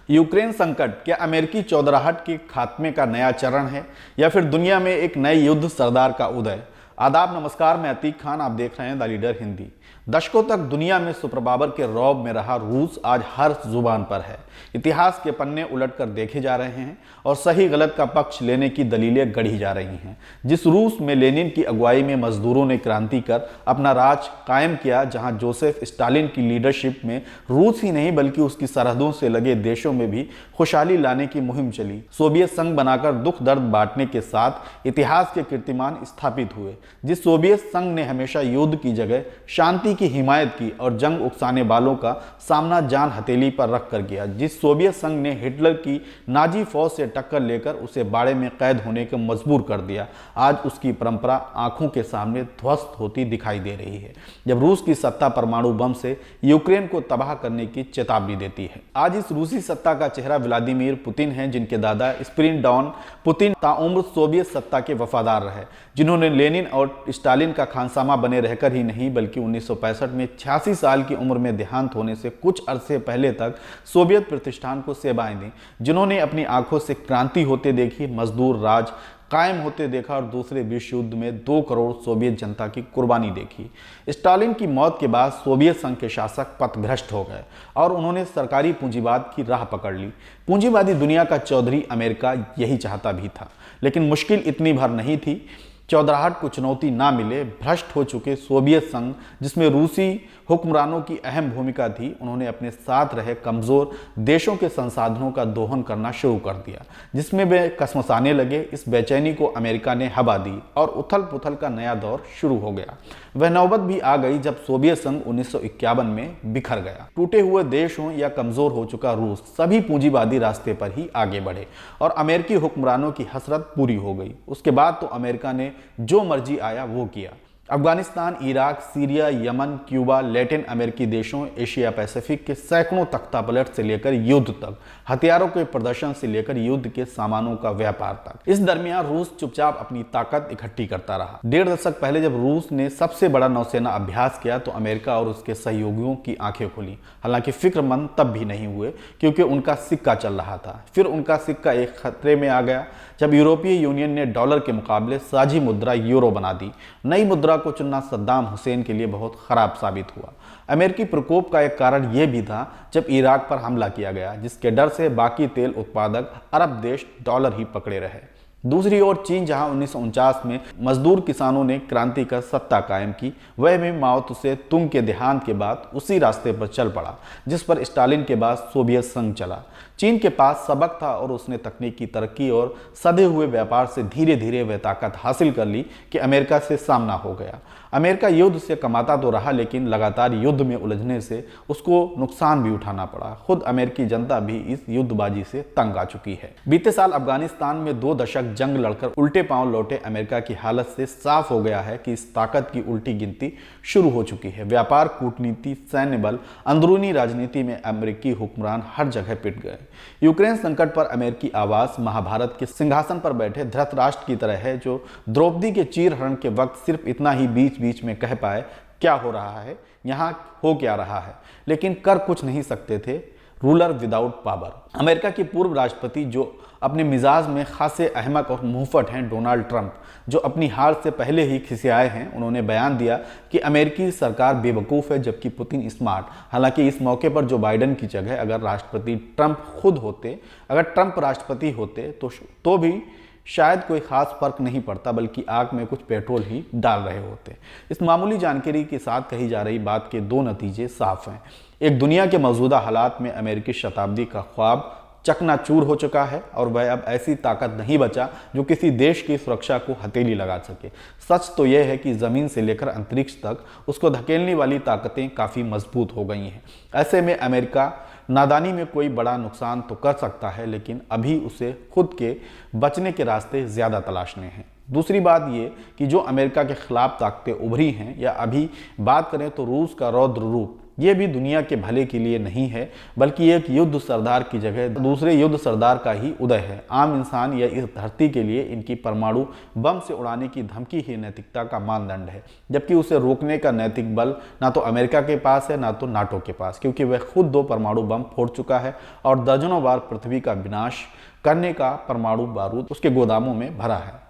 Ukraine संकट क्या अमेरिकी चौधराहट के खात्मे का नया चरण है या फिर दुनिया में एक नए युद्ध सरदार का उदय। आदाब नमस्कार, मैं अतीक खान, आप देख रहे हैं द लीडर हिंदी। दशकों तक दुनिया में सुपर पावर के रौब में रहा रूस आज हर जुबान पर है। इतिहास के पन्ने उलटकर देखे जा रहे हैं और सही गलत का पक्ष लेने की दलीलें गढ़ी जा रही हैं। जिस रूस में लेनिन की अगुवाई में मजदूरों ने क्रांति कर अपना राज कायम किया, जहां जोसेफ स्टालिन की लीडरशिप में रूस ही नहीं बल्कि उसकी सरहदों से लगे देशों में भी खुशहाली लाने की मुहिम चली, सोवियत संघ बनाकर दुख दर्द बांटने के साथ इतिहास के कीर्तिमान स्थापित हुए। जिस सोवियत संघ ने हमेशा युद्ध की जगह शांति की हिमायत की और जंग उकसाने वालों का सामना जान हथेली पर रख कर किया, जिस सोवियत संघ ने हिटलर की नाजी फौज से टक्कर लेकर उसे बाड़े में कैद होने को मजबूर कर दिया, आज उसकी परंपरा आंखों के सामने ध्वस्त होती दिखाई दे रही है। जब रूस की सत्ता परमाणु बम से यूक्रेन को तबाह करने की चेतावनी देती है। आज इस रूसी सत्ता का चेहरा व्लादिमीर पुतिन है, जिनके दादा स्पिरिडॉन पुतिन ताउम्र सोवियत सत्ता के वफादार रहे, जिन्होंने लेनिन और स्टालिन का खानसामा बने रहकर ही नहीं बल्कि 1965 में 86 साल की उम्र में देहांत होने से कुछ अरसे पहले तक सोवियत प्रतिष्ठान को सेवाएं दी, जिन्होंने अपनी आंखों से क्रांति होते देखी, मजदूर राज कायम होते देखा और दूसरे विश्व युद्ध में 2 करोड़ सोवियत जनता की कुर्बानी देखी। स्टालिन की मौत के बाद सोवियत संघ के शासक पथभ्रष्ट हो गए और उन्होंने सरकारी पूंजीवाद की राह पकड़ ली। पूंजीवादी दुनिया का चौधरी अमेरिका यही चाहता भी था, लेकिन मुश्किल इतनी भर नहीं थी। चौधराहट को चुनौती ना मिले। भ्रष्ट हो चुके सोवियत संघ, जिसमें रूसी हुक्मरानों की अहम भूमिका थी, उन्होंने अपने साथ रहे कमजोर देशों के संसाधनों का दोहन करना शुरू कर दिया, जिसमें वे कसमसाने लगे। इस बेचैनी को अमेरिका ने हवा दी और उथल पुथल का नया दौर शुरू हो गया। वह नौबत भी आ गई जब सोवियत संघ 1951 में बिखर गया। टूटे हुए देश हों या कमजोर हो चुका रूस, सभी पूंजीवादी रास्ते पर ही आगे बढ़े और अमेरिकी हुक्मरानों की हसरत पूरी हो गई। उसके बाद तो अमेरिका ने जो मर्जी आया वो किया। Afghanistan, Iraq, Syria, Yemen, Cuba, Latin अमेरिकी देशों, एशिया पैसिफिक के सैकड़ों तख्तापलट से लेकर युद्ध तक, हथियारों के प्रदर्शन से लेकर युद्ध के सामानों का व्यापार तक। इस दरमियान रूस चुपचाप अपनी ताकत इकट्ठी करता रहा। 1.5 दशक पहले जब रूस ने सबसे बड़ा नौसेना अभ्यास किया तो अमेरिका और उसके सहयोगियों की आंखें खुली। हालांकि फिक्रमंद तब भी नहीं हुए, क्योंकि उनका सिक्का चल रहा था। फिर उनका सिक्का एक खतरे में आ गया जब यूरोपीय यूनियन ने डॉलर के मुकाबले साझी मुद्रा यूरो बना दी। नई मुद्रा को चुनना सद्दाम हुसैन के लिए बहुत खराब साबित हुआ। अमेरिकी प्रकोप का एक कारण यह भी था जब इराक पर हमला किया गया, जिसके डर से बाकी तेल उत्पादक अरब देश डॉलर ही पकड़े रहे। दूसरी ओर चीन, जहां 1949 में मजदूर किसानों ने क्रांति कर सत्ता कायम की, वह भी माओ तुसे तुंग के देहांत के बाद उसी रास्ते पर चल पड़ा जिस पर स्टालिन के बाद सोवियत संघ चला। चीन के पास सबक था और उसने तकनीकी तरक्की और सधे हुए व्यापार से धीरे धीरे वह ताकत हासिल कर ली कि अमेरिका से सामना हो गया। अमेरिका युद्ध से कमाता तो रहा, लेकिन लगातार युद्ध में उलझने से उसको नुकसान भी उठाना पड़ा। खुद अमेरिकी जनता भी इस युद्धबाजी से तंग आ चुकी है। बीते साल अफगानिस्तान में 2 दशक जंग लड़कर उल्टे पांव लौटे अमेरिका की हालत से साफ हो गया है कि इस ताकत की उल्टी गिनती शुरू हो चुकी है। व्यापार, कूटनीति, सैन्य बल, अंदरूनी राजनीति में अमेरिकी हुक्मरान हर जगह पिट गए। यूक्रेन संकट पर अमेरिकी आवाज महाभारत के सिंहासन पर बैठे धृतराष्ट्र की तरह है, जो द्रौपदी के चीरहरण के वक्त सिर्फ इतना ही बीच बीच में कह पाए, क्या हो रहा है, यहाँ हो क्या रहा है, लेकिन कर कुछ नहीं सकते थे। Ruler without power. अमेरिका के पूर्व राष्ट्रपति, जो अपने मिजाज में खासे अहमक और मुंहफट हैं, डोनाल्ड ट्रंप, जो अपनी हार से पहले ही खिसियाए हैं, उन्होंने बयान दिया कि अमेरिकी सरकार बेवकूफ़ है जबकि पुतिन स्मार्ट। हालांकि इस मौके पर जो बाइडेन की जगह अगर राष्ट्रपति ट्रंप खुद होते, अगर ट्रंप राष्ट्रपति होते तो भी शायद कोई खास फर्क नहीं पड़ता, बल्कि आग में कुछ पेट्रोल ही डाल रहे होते। इस मामूली जानकारी के साथ कही जा रही बात के 2 नतीजे साफ हैं। एक, दुनिया के मौजूदा हालात में अमेरिकी शताब्दी का ख्वाब चकनाचूर हो चुका है और वह अब ऐसी ताकत नहीं बचा जो किसी देश की सुरक्षा को हथेली लगा सके। सच तो यह है कि ज़मीन से लेकर अंतरिक्ष तक उसको धकेलने वाली ताकतें काफ़ी मजबूत हो गई हैं। ऐसे में अमेरिका नादानी में कोई बड़ा नुकसान तो कर सकता है, लेकिन अभी उसे खुद के बचने के रास्ते ज़्यादा तलाशने हैं। दूसरी बात ये कि जो अमेरिका के खिलाफ ताकतें उभरी हैं, या अभी बात करें तो रूस का रौद्र रूप ये भी दुनिया के भले के लिए नहीं है, बल्कि एक युद्ध सरदार की जगह दूसरे युद्ध सरदार का ही उदय है। आम इंसान या इस धरती के लिए इनकी परमाणु बम से उड़ाने की धमकी ही नैतिकता का मानदंड है, जबकि उसे रोकने का नैतिक बल ना तो अमेरिका के पास है ना तो नाटो के पास, क्योंकि वह खुद 2 परमाणु बम फोड़ चुका है और दर्जनों बार पृथ्वी का विनाश करने का परमाणु बारूद उसके गोदामों में भरा है।